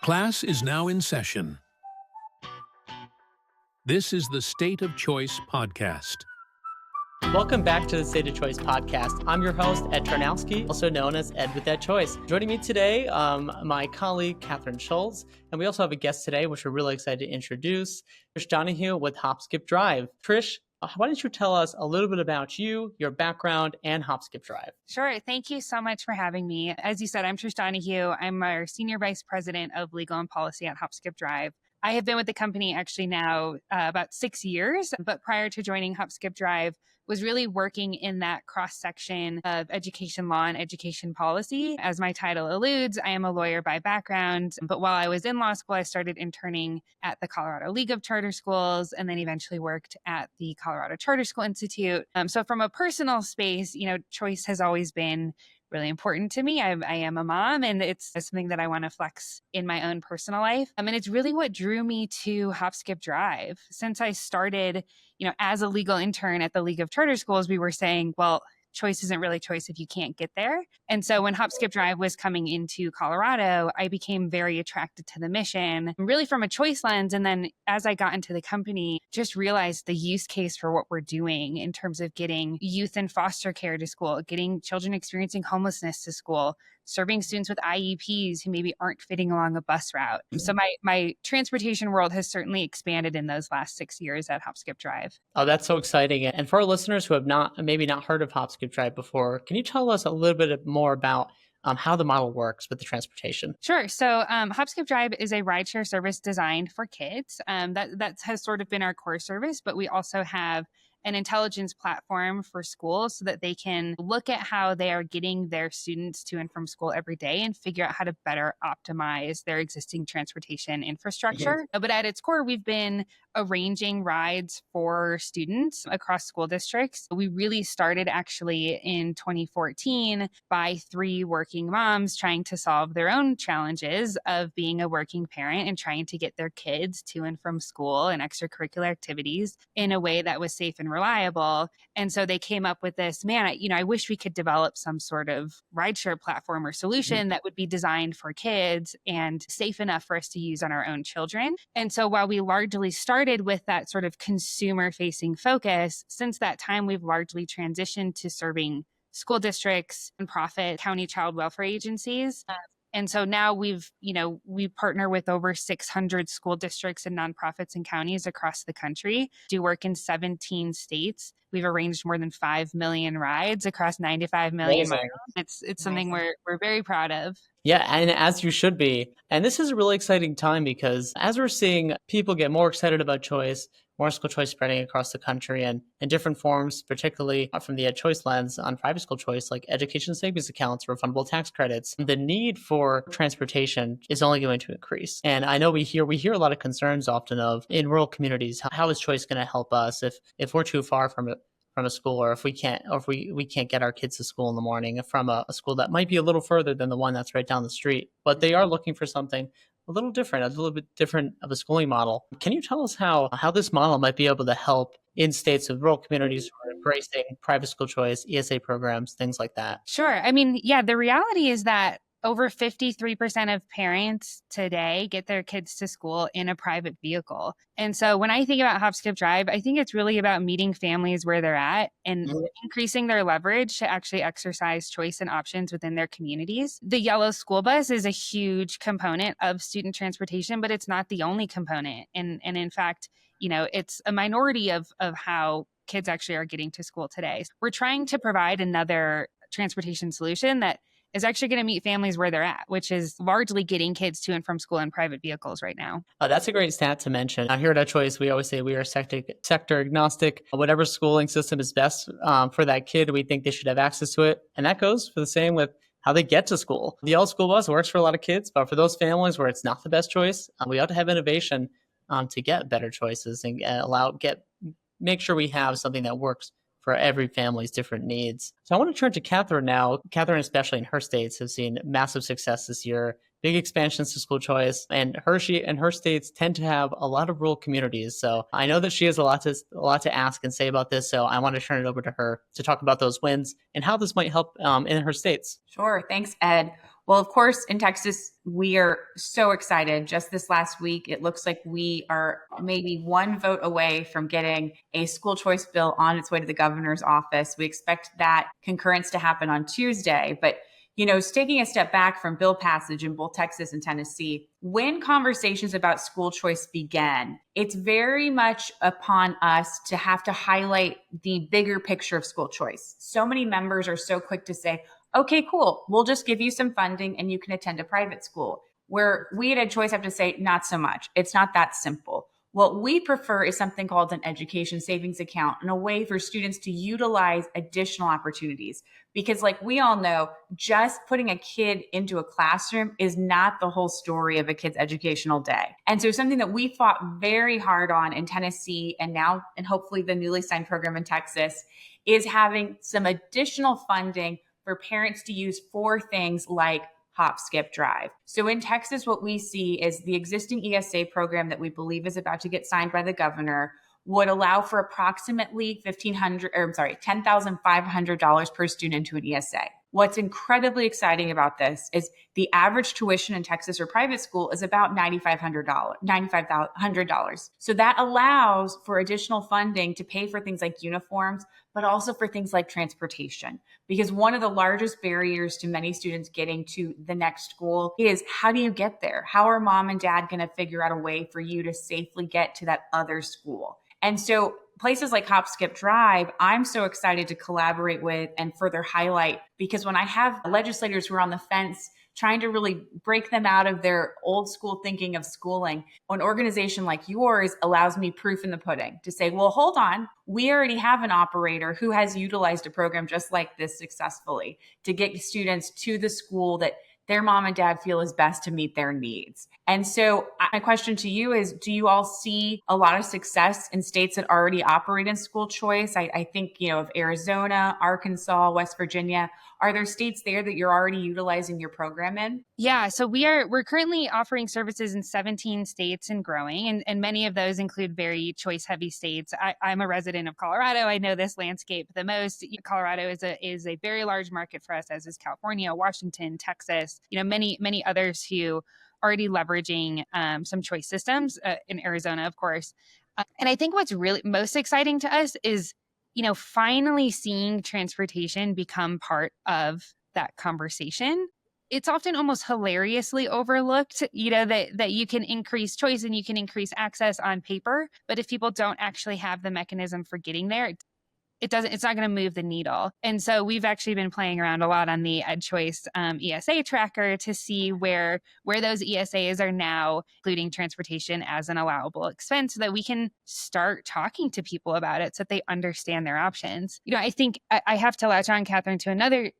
Class is now in session. This is the State of Choice podcast. Welcome back to the State of Choice podcast. I'm your host, Ed Tarnowski, also known as Ed with That Choice. Joining me today, my colleague, Katherine Schultz, and we also have a guest today, which we're really excited to introduce, Trish Donahue with HopSkipDrive. Trish, why don't you tell us a little bit about you, your background, and HopSkipDrive? Sure. Thank you so much for having me. As you said, I'm Trish Donahue. I'm our Senior Vice President of Legal and Policy at HopSkipDrive. I have been with the company actually now about 6 years, but prior to joining HopSkipDrive, was really working in that cross-section of education law and education policy. As my title alludes, I am a lawyer by background, but while I was in law school, I started interning at the Colorado League of Charter Schools and then eventually worked at the Colorado Charter School Institute. So from a personal space, choice has always been really important to me. I am a mom, and it's something that I want to flex in my own personal life. And it's really what drew me to HopSkipDrive. Since I started, as a legal intern at the League of Charter Schools, we were saying, well, choice isn't really choice if you can't get there. And so when HopSkipDrive was coming into Colorado, I became very attracted to the mission, really from a choice lens. And then as I got into the company, just realized the use case for what we're doing in terms of getting youth in foster care to school, getting children experiencing homelessness to school, serving students with IEPs who maybe aren't fitting along a bus route. So my transportation world has certainly expanded in those last 6 years at HopSkipDrive. Oh, that's so exciting. And for our listeners who have maybe not heard of HopSkipDrive before, can you tell us a little bit more about how the model works with the transportation? Sure. So HopSkipDrive is a rideshare service designed for kids. That has sort of been our core service, but we also have an intelligence platform for schools so that they can look at how they are getting their students to and from school every day and figure out how to better optimize their existing transportation infrastructure. Mm-hmm. But at its core, we've been arranging rides for students across school districts. We really started actually in 2014 by 3 working moms trying to solve their own challenges of being a working parent and trying to get their kids to and from school and extracurricular activities in a way that was safe and reliable. And so they came up with this, I wish we could develop some sort of rideshare platform or solution that would be designed for kids and safe enough for us to use on our own children. And so while we largely started with that sort of consumer-facing focus, since that time, we've largely transitioned to serving school districts, nonprofit, county child welfare agencies. And so now we partner with over 600 school districts and nonprofits and counties across the country, do work in 17 states. We've arranged more than 5 million rides across 95 million miles. It's something we're very proud of. Yeah, and as you should be. And this is a really exciting time because as we're seeing people get more excited about choice, more school choice spreading across the country and in different forms, particularly from the choice lens on private school choice, like education savings accounts, refundable tax credits, the need for transportation is only going to increase. And I know we hear a lot of concerns often of in rural communities, how is choice going to help us if we're too far from a school, or if we can't get our kids to school in the morning from a school that might be a little further than the one that's right down the street. But they are looking for something a little bit different of a schooling model. Can you tell us how this model might be able to help in states with rural communities who are embracing private school choice, ESA programs, things like that? Sure. The reality is that over 53% of parents today get their kids to school in a private vehicle. And so when I think about HopSkipDrive, I think it's really about meeting families where they're at and increasing their leverage to actually exercise choice and options within their communities. The yellow school bus is a huge component of student transportation, but it's not the only component. And in fact, it's a minority of how kids actually are getting to school today. We're trying to provide another transportation solution that is actually going to meet families where they're at, which is largely getting kids to and from school in private vehicles right now. That's a great stat to mention. Here at Choice, we always say we are sector agnostic. Whatever schooling system is best for that kid, we think they should have access to it. And that goes for the same with how they get to school. The old school bus works for a lot of kids, but for those families where it's not the best choice, we ought to have innovation to get better choices and make sure we have something that works for every family's different needs. So I want to turn to Katherine now. Katherine, especially in her states, has seen massive success this year, big expansions to school choice, and her states tend to have a lot of rural communities. So I know that she has a lot to ask and say about this. So I want to turn it over to her to talk about those wins and how this might help in her states. Sure. Thanks, Ed. Well, of course, in Texas, we are so excited. Just this last week, it looks like we are maybe one vote away from getting a school choice bill on its way to the governor's office. We expect that concurrence to happen on Tuesday. But taking a step back from bill passage in both Texas and Tennessee, when conversations about school choice begin, it's very much upon us to have to highlight the bigger picture of school choice. So many members are so quick to say, okay, cool, we'll just give you some funding and you can attend a private school. Where we at EdChoice have to say, not so much. It's not that simple. What we prefer is something called an education savings account and a way for students to utilize additional opportunities. Because like we all know, just putting a kid into a classroom is not the whole story of a kid's educational day. And so something that we fought very hard on in Tennessee and now, and hopefully the newly signed program in Texas, is having some additional funding for parents to use for things like HopSkipDrive. So in Texas, what we see is the existing ESA program that we believe is about to get signed by the governor would allow for approximately $10,500 per student into an ESA. What's incredibly exciting about this is the average tuition in Texas or private school is about $9,500. So that allows for additional funding to pay for things like uniforms, but also for things like transportation. Because one of the largest barriers to many students getting to the next school is, how do you get there? How are mom and dad going to figure out a way for you to safely get to that other school? And so places like HopSkipDrive, I'm so excited to collaborate with and further highlight, because when I have legislators who are on the fence trying to really break them out of their old school thinking of schooling, an organization like yours allows me proof in the pudding to say, well, hold on, we already have an operator who has utilized a program just like this successfully to get students to the school that their mom and dad feel is best to meet their needs. And so my question to you is, do you all see a lot of success in states that already operate in school choice? I think, of Arizona, Arkansas, West Virginia. Are there states there that you're already utilizing your program in? Yeah, so we're currently offering services in 17 states and growing, and many of those include very choice-heavy states. I'm a resident of Colorado. I know this landscape the most. Colorado is a very large market for us, as is California, Washington, Texas. Many others who are already leveraging some choice systems in Arizona, of course. And I think what's really most exciting to us is finally seeing transportation become part of that conversation. It's often almost hilariously overlooked, that you can increase choice and you can increase access on paper. But if people don't actually have the mechanism for getting there, it's not going to move the needle. And so we've actually been playing around a lot on the EdChoice ESA tracker to see where those ESAs are now including transportation as an allowable expense, so that we can start talking to people about it so that they understand their options. I think I have to latch on, Katherine, to another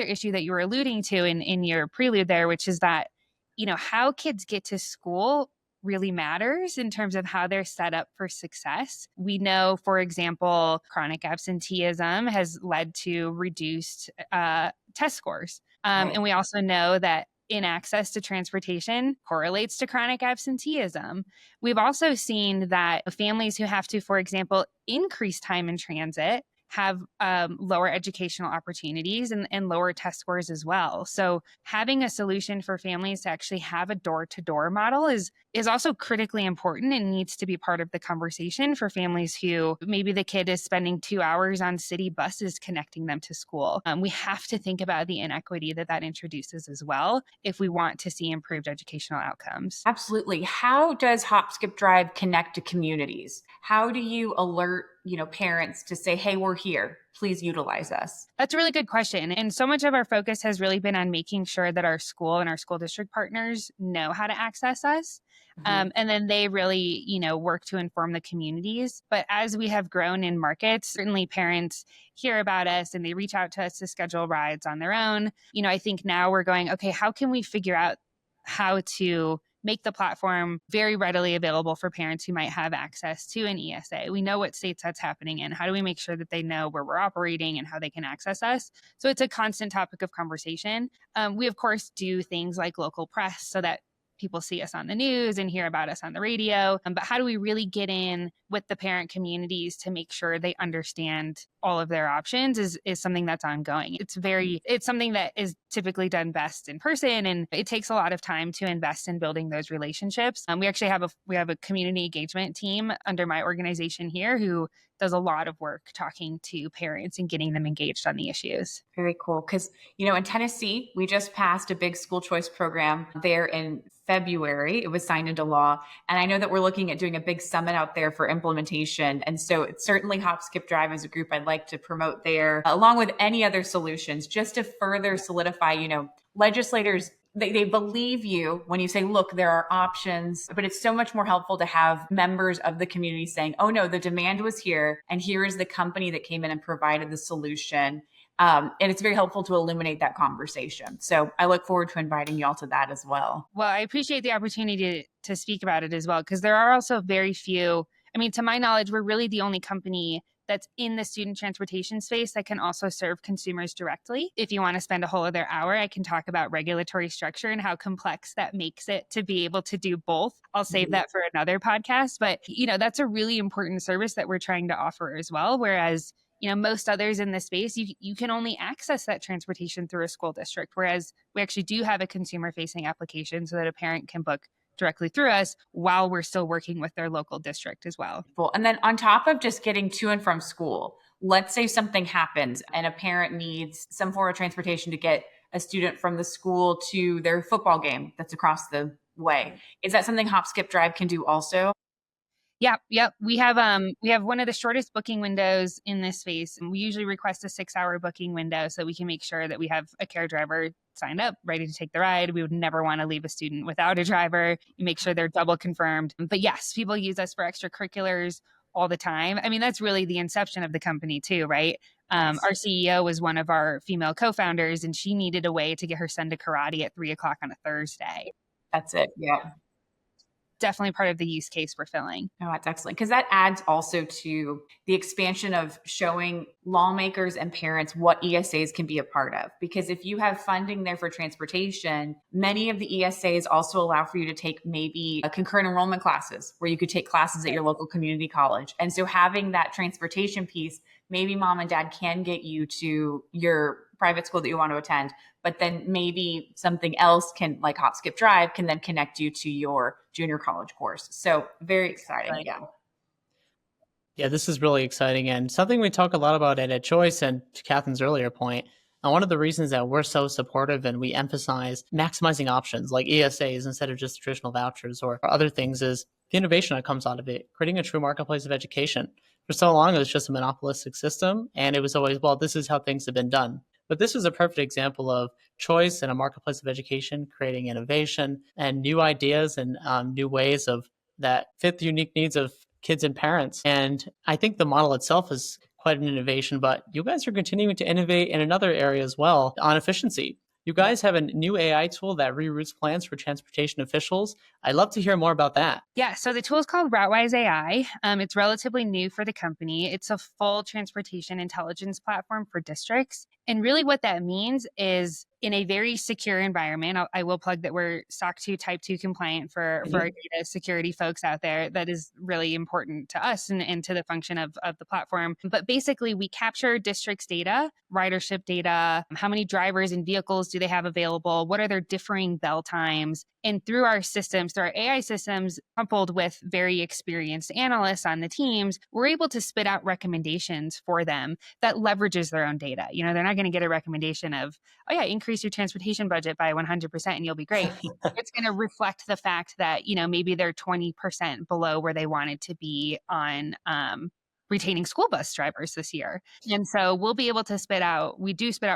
issue that you were alluding to in your prelude there, which is that, how kids get to school really matters in terms of how they're set up for success. We know, for example, chronic absenteeism has led to reduced test scores. And we also know that inaccess to transportation correlates to chronic absenteeism. We've also seen that families who have to, for example, increase time in transit have lower educational opportunities and lower test scores as well. So having a solution for families to actually have a door-to-door model is also critically important and needs to be part of the conversation for families who maybe the kid is spending 2 hours on city buses connecting them to school. We have to think about the inequity that introduces as well if we want to see improved educational outcomes. Absolutely. How does HopSkipDrive connect to communities? How do you alert parents to say, hey, we're here, please utilize us? That's a really good question. And so much of our focus has really been on making sure that our school and our school district partners know how to access us. And then they really, work to inform the communities. But as we have grown in markets, certainly parents hear about us and they reach out to us to schedule rides on their own. I think now we're going, okay, how can we figure out how to make the platform very readily available for parents who might have access to an ESA? We know what states that's happening in. How do we make sure that they know where we're operating and how they can access us? So it's a constant topic of conversation. We, of course, do things like local press so that people see us on the news and hear about us on the radio. But how do we really get in with the parent communities to make sure they understand all of their options is something that's ongoing. It's something that is typically done best in person, and it takes a lot of time to invest in building those relationships. We actually have a community engagement team under my organization here who does a lot of work talking to parents and getting them engaged on the issues. Very cool. Because, in Tennessee, we just passed a big school choice program there in February. It was signed into law. And I know that we're looking at doing a big summit out there for implementation. And so it's certainly HopSkipDrive as a group I'd like to promote there, along with any other solutions, just to further solidify, legislators, they believe you when you say, look, there are options, but it's so much more helpful to have members of the community saying, oh no, the demand was here, and here is the company that came in and provided the solution. And it's very helpful to illuminate that conversation. So I look forward to inviting y'all to that as well. Well, I appreciate the opportunity to speak about it as well, because there are also very few, to my knowledge, we're really the only company that's in the student transportation space that can also serve consumers directly. If you want to spend a whole other hour, I can talk about regulatory structure and how complex that makes it to be able to do both. I'll save that for another podcast. But, that's a really important service that we're trying to offer as well. Whereas, most others in this space, you can only access that transportation through a school district, whereas we actually do have a consumer-facing application so that a parent can book directly through us while we're still working with their local district as well. And then on top of just getting to and from school, let's say something happens and a parent needs some form of transportation to get a student from the school to their football game that's across the way. Is that something HopSkipDrive can do also? Yep. We have one of the shortest booking windows in this space. And we usually request a 6-hour booking window so we can make sure that we have a care driver signed up, ready to take the ride. We would never want to leave a student without a driver. You make sure they're double confirmed. But yes, people use us for extracurriculars all the time. That's really the inception of the company too, right? Our CEO was one of our female co-founders, and she needed a way to get her son to karate at 3:00 on a Thursday. That's it. Yeah. Definitely part of the use case we're filling. Oh, that's excellent. Because that adds also to the expansion of showing lawmakers and parents what ESAs can be a part of. Because if you have funding there for transportation, many of the ESAs also allow for you to take maybe concurrent enrollment classes where you could take classes at your local community college. And so having that transportation piece, maybe mom and dad can get you to your private school that you want to attend, but then maybe something else can, like HopSkipDrive, can then connect you to your junior college course. So very exciting. Right. Yeah. Yeah, this is really exciting and something we talk a lot about at Choice, and to Catherine's earlier point. And one of the reasons that we're so supportive and we emphasize maximizing options like ESAs instead of just traditional vouchers or other things is the innovation that comes out of it, creating a true marketplace of education. For so long, it was just a monopolistic system, and it was always, well, this is how things have been done. But this is a perfect example of choice and a marketplace of education, creating innovation and new ideas and new ways of that fit the unique needs of kids and parents. And I think the model itself is quite an innovation, but you guys are continuing to innovate in another area as well on efficiency. You guys have a new AI tool that reroutes plans for transportation officials. I'd love to hear more about that. Yeah, so the tool is called RouteWise AI. It's relatively new for the company. It's a full transportation intelligence platform for districts. And really what that means is in a very secure environment, I will plug that we're SOC 2 Type 2 compliant for our data security folks out there. That is really important to us and to the function of the platform. But basically, we capture districts' data, ridership data, how many drivers and vehicles do they have available, what are their differing bell times, and through our systems, through our AI systems, coupled with very experienced analysts on the teams, we're able to spit out recommendations for them that leverages their own data. They're not going to get a recommendation of, oh yeah, increase your transportation budget by 100% and you'll be great. It's going to reflect the fact that, maybe they're 20% below where they wanted to be on retaining school bus drivers this year. And so we'll be able to spit out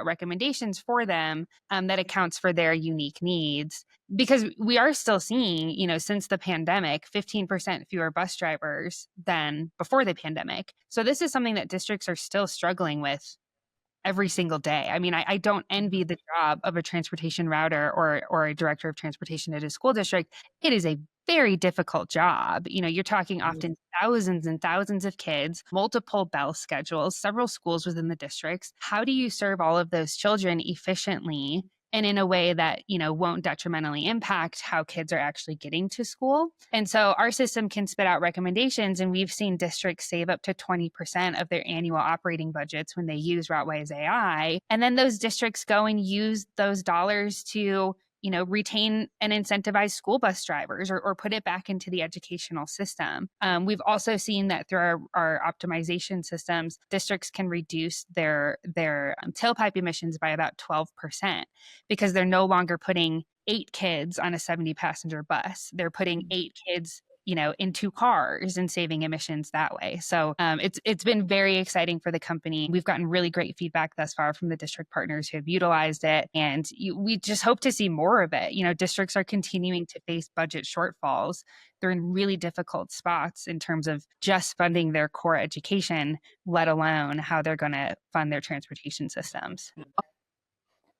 recommendations for them that accounts for their unique needs. Because we are still seeing, since the pandemic, 15% fewer bus drivers than before the pandemic. So this is something that districts are still struggling with every single day. I don't envy the job of a transportation router or a director of transportation at a school district. It is a very difficult job. You're talking often thousands and thousands of kids, multiple bell schedules, several schools within the districts. How do you serve all of those children efficiently and in a way that, won't detrimentally impact how kids are actually getting to school. And so our system can spit out recommendations, and we've seen districts save up to 20% of their annual operating budgets when they use RouteWise AI. And then those districts go and use those dollars to retain and incentivize school bus drivers or put it back into the educational system. We've also seen that through our optimization systems, districts can reduce their tailpipe emissions by about 12% because they're no longer putting 8 kids on a 70-passenger bus. They're putting 8 kids in 2 cars and saving emissions that way. So it's been very exciting for the company. We've gotten really great feedback thus far from the district partners who have utilized it. And we just hope to see more of it. Districts are continuing to face budget shortfalls. They're in really difficult spots in terms of just funding their core education, let alone how they're going to fund their transportation systems.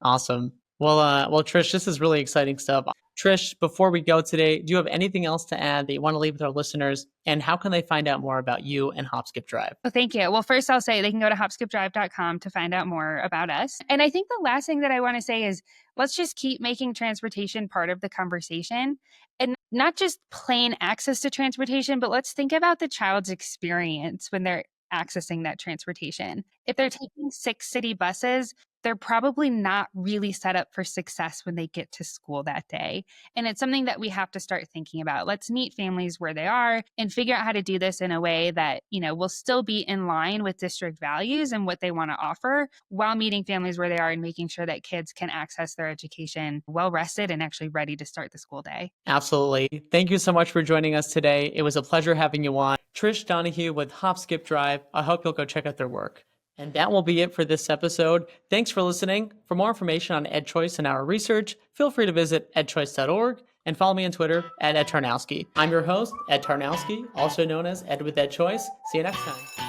Awesome. Well, Trish, this is really exciting stuff. Trish, before we go today, do you have anything else to add that you want to leave with our listeners? And how can they find out more about you and HopSkipDrive? Well, thank you. Well, first I'll say they can go to HopSkipDrive.com to find out more about us. And I think the last thing that I want to say is let's just keep making transportation part of the conversation, and not just plain access to transportation, but let's think about the child's experience when they're accessing that transportation. If they're taking 6 city buses, they're probably not really set up for success when they get to school that day. And it's something that we have to start thinking about. Let's meet families where they are and figure out how to do this in a way that, will still be in line with district values and what they want to offer while meeting families where they are and making sure that kids can access their education well rested and actually ready to start the school day. Absolutely. Thank you so much for joining us today. It was a pleasure having you on. Trish Donahue with HopSkipDrive. I hope you'll go check out their work. And that will be it for this episode. Thanks for listening. For more information on EdChoice and our research, feel free to visit edchoice.org and follow me on Twitter at Tarnowski. I'm your host, Ed Tarnowski, also known as Ed with EdChoice. See you next time.